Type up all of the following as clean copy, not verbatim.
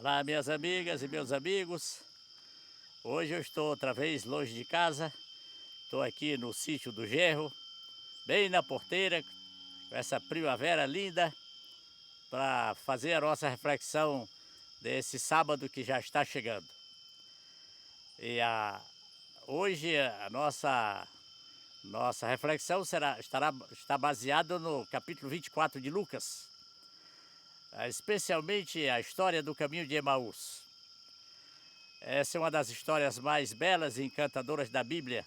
Olá, minhas amigas e meus amigos. Hoje eu estou outra vez longe de casa. Estou aqui no sítio do Gerro, bem na porteira, com essa primavera linda, para fazer a nossa reflexão desse sábado que já está chegando. Hoje a nossa reflexão está baseada no capítulo 24 de Lucas, especialmente a história do caminho de Emaús. Essa é uma das histórias mais belas e encantadoras da Bíblia.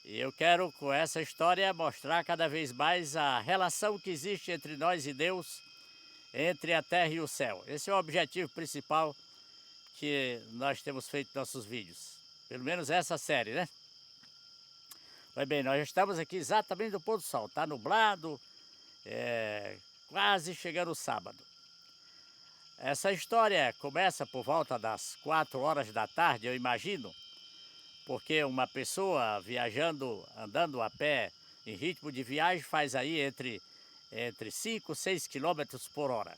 E eu quero, com essa história, mostrar cada vez mais a relação que existe entre nós e Deus, entre a terra e o céu. Esse é o objetivo principal que nós temos feito em nossos vídeos. Pelo menos essa série, né? Pois bem, nós estamos aqui exatamente no pôr do sol. Está nublado, quase chegando o sábado. Essa história começa por volta das 4 horas da tarde, eu imagino, porque uma pessoa viajando, andando a pé, em ritmo de viagem, faz aí entre 5 e 6 quilômetros por hora.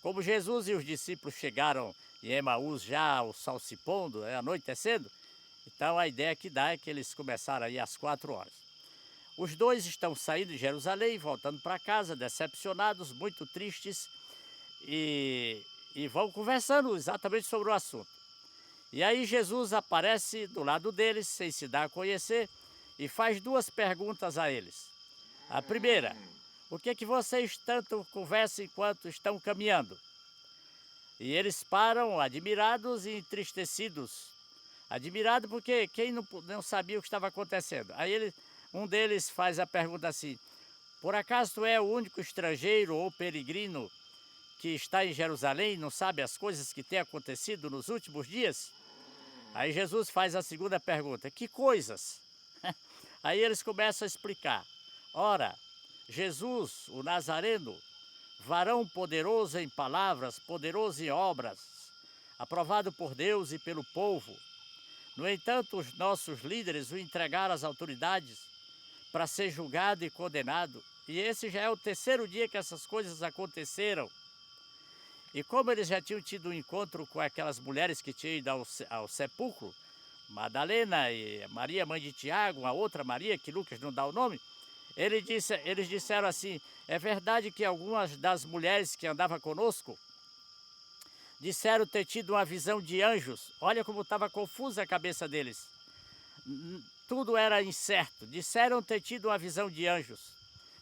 Como Jesus e os discípulos chegaram em Emaús já o sol se pondo, anoitecendo, então a ideia que dá é que eles começaram aí às 4 horas. Os dois estão saindo de Jerusalém, voltando para casa, decepcionados, muito tristes, e vão conversando exatamente sobre o assunto. E aí Jesus aparece do lado deles, sem se dar a conhecer, e faz 2 perguntas a eles. A primeira: o que é que vocês tanto conversam enquanto estão caminhando? E eles param admirados e entristecidos. Admirado porque quem não sabia o que estava acontecendo. Aí um deles faz a pergunta assim: por acaso tu é o único estrangeiro ou peregrino que está em Jerusalém e não sabe as coisas que têm acontecido nos últimos dias? Aí Jesus faz a segunda pergunta: que coisas? Aí eles começam a explicar. Ora, Jesus, o Nazareno, varão poderoso em palavras, poderoso em obras, aprovado por Deus e pelo povo. No entanto, os nossos líderes o entregaram às autoridades para ser julgado e condenado. E esse já é o 3º dia que essas coisas aconteceram. E como eles já tinham tido um encontro com aquelas mulheres que tinham ido ao sepulcro, Madalena e Maria, mãe de Tiago, uma outra Maria, que Lucas não dá o nome, eles disseram assim: é verdade que algumas das mulheres que andavam conosco disseram ter tido uma visão de anjos. Olha como estava confusa a cabeça deles. Tudo era incerto. Disseram ter tido uma visão de anjos,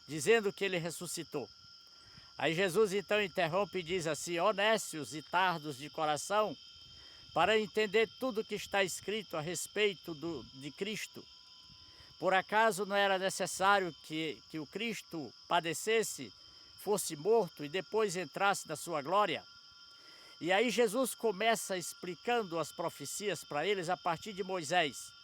dizendo que ele ressuscitou. Aí Jesus então interrompe e diz assim: honestos e tardos de coração, para entender tudo o que está escrito a respeito de Cristo. Por acaso não era necessário que o Cristo padecesse, fosse morto e depois entrasse na sua glória? E aí Jesus começa explicando as profecias para eles a partir de Moisés.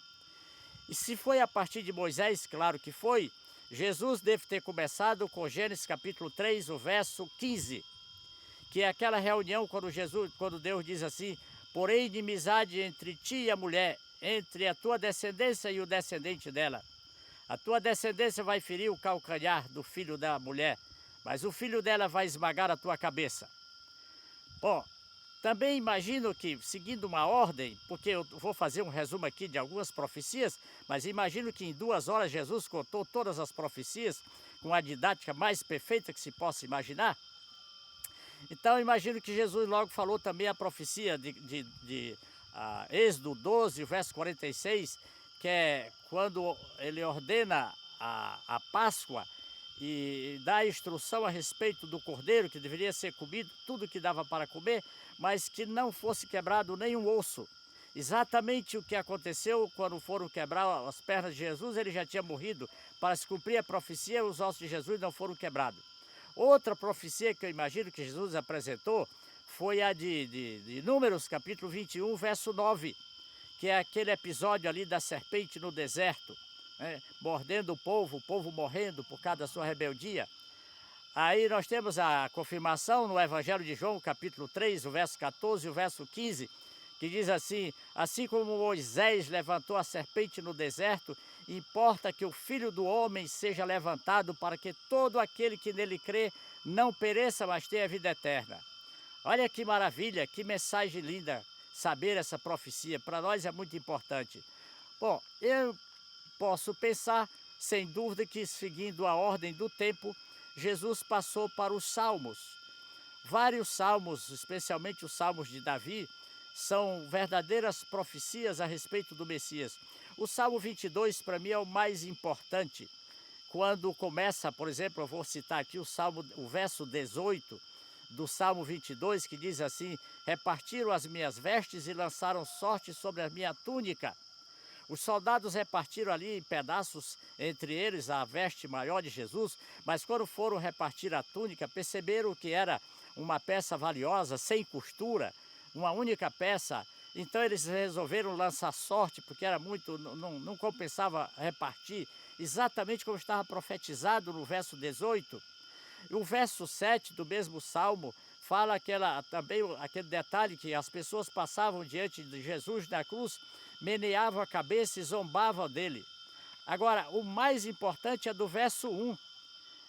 E se foi a partir de Moisés, claro que foi, Jesus deve ter começado com Gênesis capítulo 3, o verso 15, que é aquela reunião quando Deus diz assim: porém inimizade entre ti e a mulher, entre a tua descendência e o descendente dela. A tua descendência vai ferir o calcanhar do filho da mulher, mas o filho dela vai esmagar a tua cabeça. Bom, também imagino que, seguindo uma ordem, porque eu vou fazer um resumo aqui de algumas profecias, mas imagino que em 2 horas Jesus contou todas as profecias com a didática mais perfeita que se possa imaginar. Então imagino que Jesus logo falou também a profecia de Êxodo 12, verso 46, que é quando ele ordena a Páscoa e dá a instrução a respeito do cordeiro, que deveria ser comido, tudo que dava para comer, mas que não fosse quebrado nenhum osso. Exatamente o que aconteceu quando foram quebrar as pernas de Jesus, ele já tinha morrido. Para se cumprir a profecia, os ossos de Jesus não foram quebrados. Outra profecia que eu imagino que Jesus apresentou foi a de Números, capítulo 21, verso 9, que é aquele episódio ali da serpente no deserto, mordendo o povo morrendo por causa da sua rebeldia. Aí nós temos a confirmação no Evangelho de João, capítulo 3, o verso 14 e o verso 15, que diz assim: assim como Moisés levantou a serpente no deserto, importa que o Filho do Homem seja levantado para que todo aquele que nele crê não pereça, mas tenha vida eterna. Olha que maravilha, que mensagem linda saber essa profecia. Para nós é muito importante. Bom, eu posso pensar, sem dúvida, que seguindo a ordem do tempo, Jesus passou para os salmos. Vários salmos, especialmente os salmos de Davi, são verdadeiras profecias a respeito do Messias. O Salmo 22, para mim, é o mais importante. Quando começa, por exemplo, eu vou citar aqui o verso 18 do Salmo 22, que diz assim: repartiram as minhas vestes e lançaram sorte sobre a minha túnica. Os soldados repartiram ali em pedaços, entre eles a veste maior de Jesus, mas quando foram repartir a túnica, perceberam que era uma peça valiosa, sem costura, uma única peça. Então eles resolveram lançar sorte, porque era muito, não compensava repartir, exatamente como estava profetizado no verso 18. E o verso 7 do mesmo salmo fala também aquele detalhe que as pessoas passavam diante de Jesus na cruz, meneavam a cabeça e zombavam dele. Agora, o mais importante é do verso 1.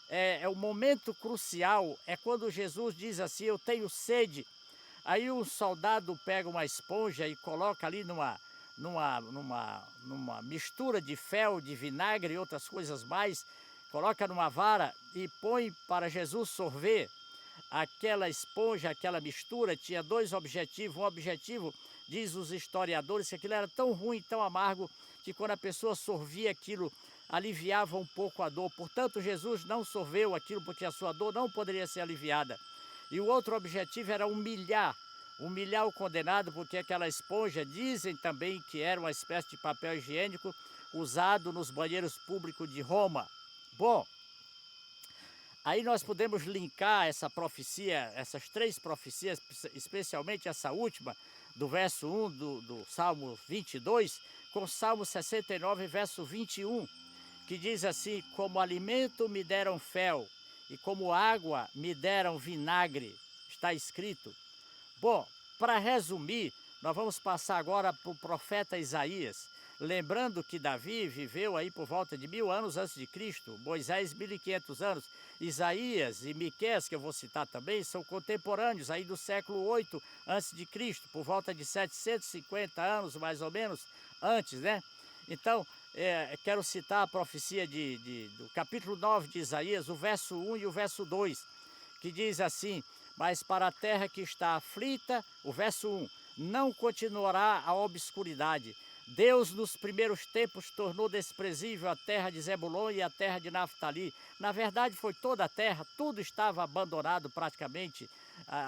É o momento crucial, é quando Jesus diz assim: eu tenho sede. Aí o soldado pega uma esponja e coloca ali numa mistura de fel, de vinagre e outras coisas mais, coloca numa vara e põe para Jesus sorver. Aquela esponja, aquela mistura tinha dois objetivos. Um objetivo, diz os historiadores, que aquilo era tão ruim, tão amargo, que quando a pessoa sorvia aquilo, aliviava um pouco a dor. Portanto, Jesus não sorveu aquilo porque a sua dor não poderia ser aliviada. E o outro objetivo era humilhar o condenado, porque aquela esponja, dizem também que era uma espécie de papel higiênico usado nos banheiros públicos de Roma. Bom, aí nós podemos linkar essa profecia, essas três profecias, especialmente essa última, do verso 1 do Salmo 22, com o Salmo 69, verso 21, que diz assim: como alimento me deram fel, e como água me deram vinagre, está escrito. Bom, para resumir, nós vamos passar agora para o profeta Isaías, lembrando que Davi viveu aí por volta de 1000 anos antes de Cristo, Moisés 1500 anos, Isaías e Miqueias, que eu vou citar também, são contemporâneos aí do século 8 antes de Cristo, por volta de 750 anos mais ou menos antes, né? Então, quero citar a profecia do capítulo 9 de Isaías, o verso 1 e o verso 2, que diz assim: mas para a terra que está aflita, o verso 1, não continuará a obscuridade. Deus nos primeiros tempos tornou desprezível a terra de Zebulon e a terra de Naftali. Na verdade foi toda a terra, tudo estava abandonado praticamente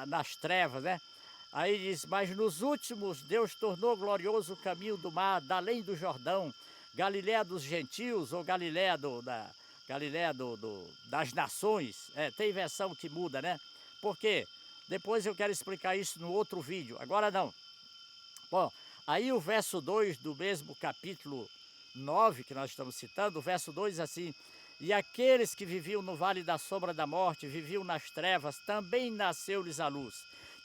nas trevas, né? Aí diz: mas nos últimos Deus tornou glorioso o caminho do mar, da além do Jordão, Galiléia dos gentios ou Galiléia das nações. Tem versão que muda, né? Por quê? Depois eu quero explicar isso no outro vídeo, agora não. Bom, aí o verso 2 do mesmo capítulo 9 que nós estamos citando, o verso 2 assim: e aqueles que viviam no vale da sombra da morte, viviam nas trevas, também nasceu-lhes a luz.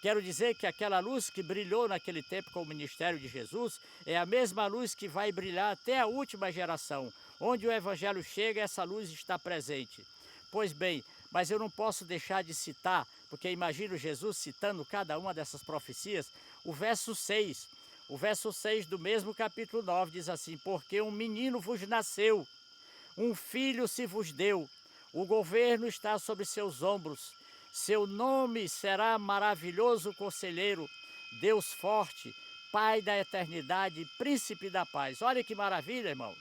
Quero dizer que aquela luz que brilhou naquele tempo com o ministério de Jesus é a mesma luz que vai brilhar até a última geração. Onde o evangelho chega, essa luz está presente. Pois bem, mas eu não posso deixar de citar, porque imagino Jesus citando cada uma dessas profecias, o verso 6. O verso 6 do mesmo capítulo 9 diz assim: porque um menino vos nasceu, um filho se vos deu, o governo está sobre seus ombros, seu nome será maravilhoso conselheiro, Deus forte, Pai da eternidade, príncipe da paz. Olha que maravilha, irmãos.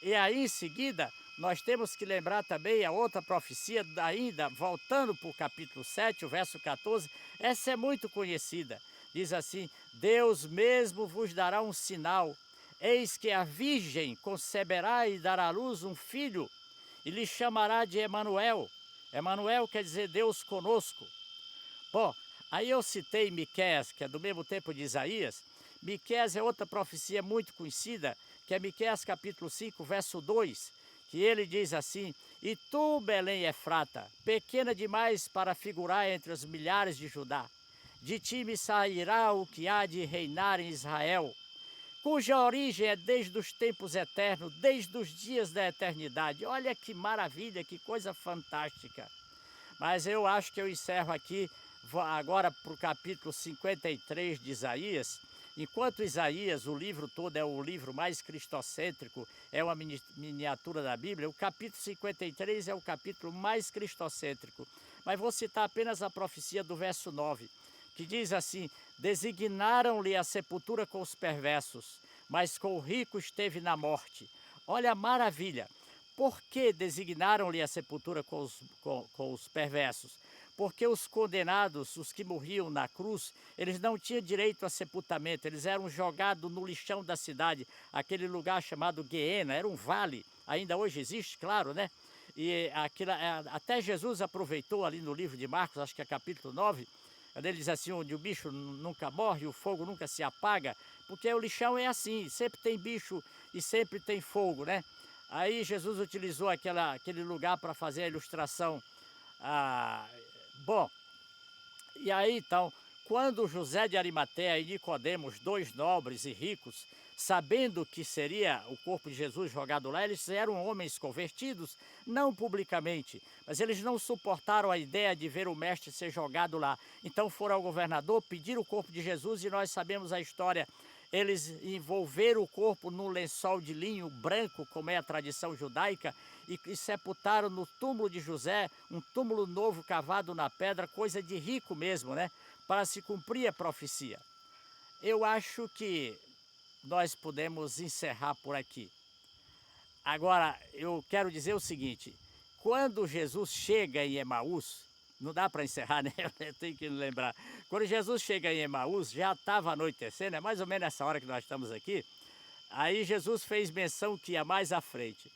E aí em seguida, nós temos que lembrar também a outra profecia, ainda voltando para o capítulo 7, o verso 14, essa é muito conhecida. Diz assim: Deus mesmo vos dará um sinal, eis que a virgem conceberá e dará à luz um filho, e lhe chamará de Emanuel. Emanuel quer dizer Deus conosco. Bom, aí eu citei Miqueias, que é do mesmo tempo de Isaías. Miqueias é outra profecia muito conhecida, que é Miqueias capítulo 5, verso 2, que ele diz assim: e tu, Belém Efrata, pequena demais para figurar entre os milhares de Judá, de ti me sairá o que há de reinar em Israel, cuja origem é desde os tempos eternos, desde os dias da eternidade. Olha que maravilha, que coisa fantástica. Mas eu acho que eu encerro aqui. agora para o capítulo 53 de Isaías. Enquanto Isaías, o livro todo é o livro mais cristocêntrico, é uma miniatura da Bíblia, o capítulo 53 é o capítulo mais cristocêntrico. Mas vou citar apenas a profecia do verso 9, que diz assim: designaram-lhe a sepultura com os perversos, mas com o rico esteve na morte. Olha a maravilha! Por que designaram-lhe a sepultura com os perversos? Porque os condenados, os que morriam na cruz, eles não tinham direito a sepultamento, eles eram jogados no lixão da cidade, aquele lugar chamado Guiena, era um vale, ainda hoje existe, claro, né? E aquilo, até Jesus aproveitou ali no livro de Marcos, acho que é capítulo 9, ele diz assim, onde o bicho nunca morre, o fogo nunca se apaga, porque o lixão é assim, sempre tem bicho e sempre tem fogo, né? Aí Jesus utilizou aquele lugar para fazer a ilustração. Bom, e aí então, quando José de Arimateia e Nicodemos, dois nobres e ricos, sabendo que seria o corpo de Jesus jogado lá, eles eram homens convertidos, não publicamente, mas eles não suportaram a ideia de ver o mestre ser jogado lá. Então foram ao governador, pediram o corpo de Jesus e nós sabemos a história. Eles envolveram o corpo num lençol de linho branco, como é a tradição judaica, e sepultaram no túmulo de José, um túmulo novo cavado na pedra, coisa de rico mesmo, né? Para se cumprir a profecia. Eu acho que nós podemos encerrar por aqui. Agora, eu quero dizer o seguinte, quando Jesus chega em Emaús, não dá para encerrar, né? Eu tenho que lembrar. Quando Jesus chega em Emaús, já estava anoitecendo, é mais ou menos nessa hora que nós estamos aqui. Aí Jesus fez menção que ia mais à frente.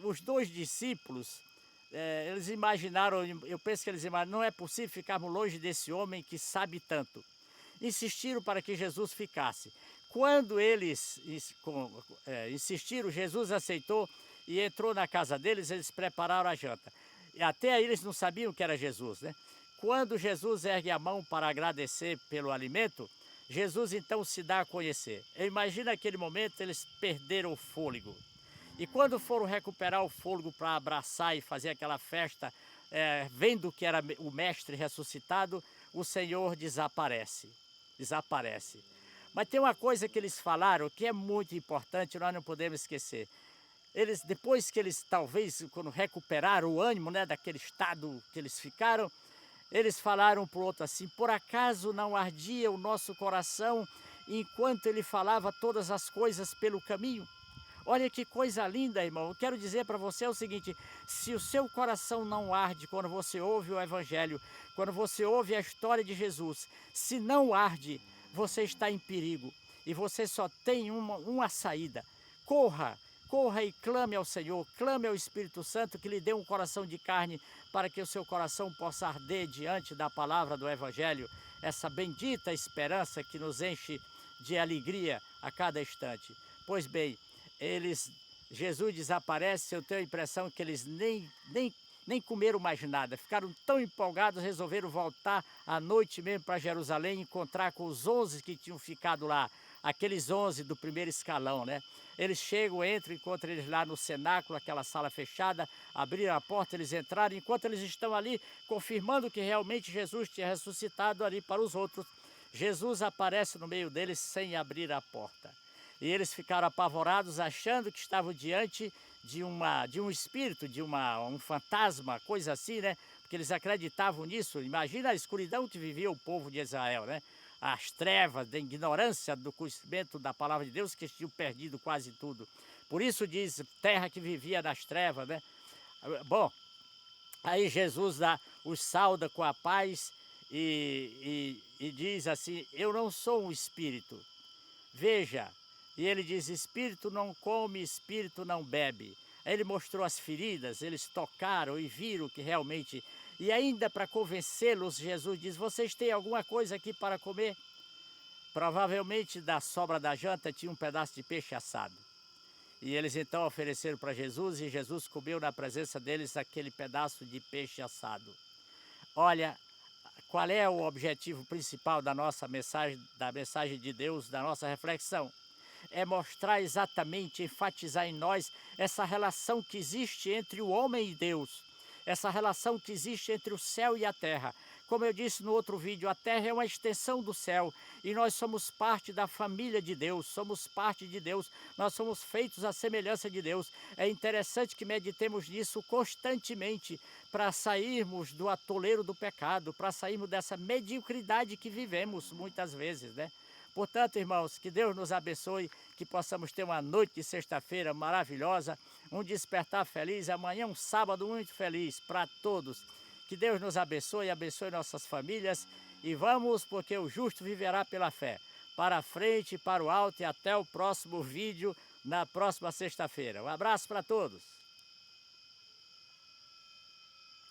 Os dois discípulos, eles imaginaram, eu penso que eles imaginaram, não é possível ficarmos longe desse homem que sabe tanto. Insistiram para que Jesus ficasse. Quando eles insistiram, Jesus aceitou e entrou na casa deles, eles prepararam a janta. E até aí eles não sabiam que era Jesus, né? Quando Jesus ergue a mão para agradecer pelo alimento, Jesus então se dá a conhecer. Eu imagino aquele momento, eles perderam o fôlego. E quando foram recuperar o fôlego para abraçar e fazer aquela festa, vendo que era o mestre ressuscitado, o Senhor desaparece. Mas tem uma coisa que eles falaram que é muito importante, nós não podemos esquecer. Depois que eles talvez, quando recuperaram o ânimo, né, daquele estado que eles ficaram, eles falaram para o outro assim: por acaso não ardia o nosso coração enquanto ele falava todas as coisas pelo caminho? Olha que coisa linda, irmão. Eu quero dizer para você o seguinte: se o seu coração não arde quando você ouve o Evangelho, quando você ouve a história de Jesus, se não arde, você está em perigo. E você só tem uma saída. Corra e clame ao Senhor, clame ao Espírito Santo que lhe dê um coração de carne para que o seu coração possa arder diante da palavra do Evangelho, essa bendita esperança que nos enche de alegria a cada instante. Pois bem, Jesus desaparece, eu tenho a impressão que eles nem comeram mais nada, ficaram tão empolgados, resolveram voltar à noite mesmo para Jerusalém, encontrar com os 11 que tinham ficado lá, aqueles 11 do primeiro escalão, né? Eles chegam, entram, encontram eles lá no cenáculo, aquela sala fechada, abriram a porta, eles entraram, enquanto eles estão ali, confirmando que realmente Jesus tinha ressuscitado ali para os outros, Jesus aparece no meio deles sem abrir a porta. E eles ficaram apavorados, achando que estavam diante de um espírito, de um fantasma, coisa assim, né? Porque eles acreditavam nisso. Imagina a escuridão que vivia o povo de Israel, né? As trevas, da ignorância do conhecimento da palavra de Deus, que eles tinham perdido quase tudo. Por isso diz, terra que vivia nas trevas, né? Bom, aí Jesus os sauda com a paz e diz assim: eu não sou um espírito. Veja, e ele diz: espírito não come, espírito não bebe. Aí ele mostrou as feridas, eles tocaram e viram que realmente... E ainda para convencê-los, Jesus diz: vocês têm alguma coisa aqui para comer? Provavelmente da sobra da janta tinha um pedaço de peixe assado. E eles então ofereceram para Jesus e Jesus comeu na presença deles aquele pedaço de peixe assado. Olha, qual é o objetivo principal da nossa mensagem, da mensagem de Deus, da nossa reflexão? É mostrar exatamente, enfatizar em nós essa relação que existe entre o homem e Deus, essa relação que existe entre o céu e a terra. Como eu disse no outro vídeo, a terra é uma extensão do céu e nós somos parte da família de Deus, somos parte de Deus, nós somos feitos à semelhança de Deus. É interessante que meditemos nisso constantemente para sairmos do atoleiro do pecado, para sairmos dessa mediocridade que vivemos muitas vezes, né? Portanto, irmãos, que Deus nos abençoe, que possamos ter uma noite de sexta-feira maravilhosa, um despertar feliz, amanhã um sábado muito feliz para todos. Que Deus nos abençoe, abençoe nossas famílias e vamos, porque o justo viverá pela fé. Para frente, para o alto e até o próximo vídeo na próxima sexta-feira. Um abraço para todos.